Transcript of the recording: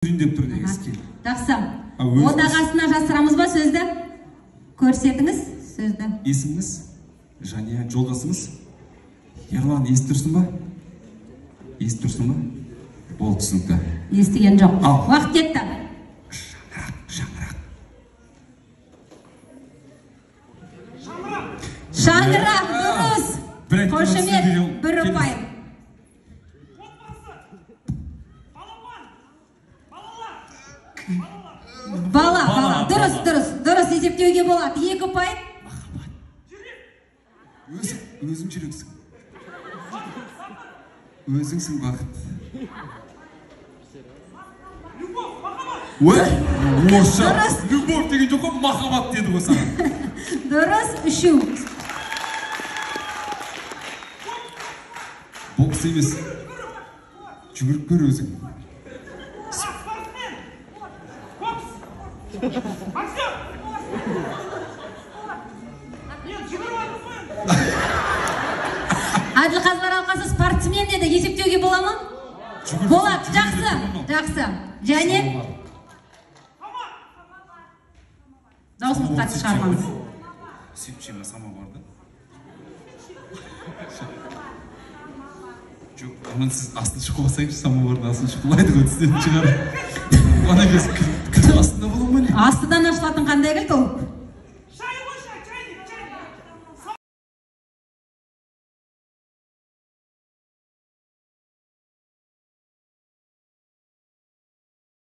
деп тұр дегенске. Жақсы. Отағасына жасырамыз ба сөзді? Көрсетіңіз сөзді. Есіміңіз? Жания, жолдасыңыз? Ерлан, естіп тұрсың ба? Естіп тұрсың ба? Бол, түсінікті. Естіген жоқ. Уақыт кетті. Шаңырақ, дұрыс. Қошемет, бір ұпай. Бала, дұрыс есептеуге болады. 2 ұпай. Өзің жүрексің. Өзіңсің бақыт. Дұрыс. Любовь деген жоқ, махаббат деді ғой саған. Дұрыс, 3. Бокс емес. Жүгіріп көр өзің. Әділқазылар алқасы спортсмен деді, есептеуге бола ма? Болады, жақсы. Және? Даусыңыз қатты шығармаңыз. Сепчема самоварды. Жоқ, аман сіз астын шықып алсайыншы, самоварды астын шықылайды ғой, тістен шығар. Ана кез кілт астында бола ма не? Астыдан ашылатын қандай кілт ол?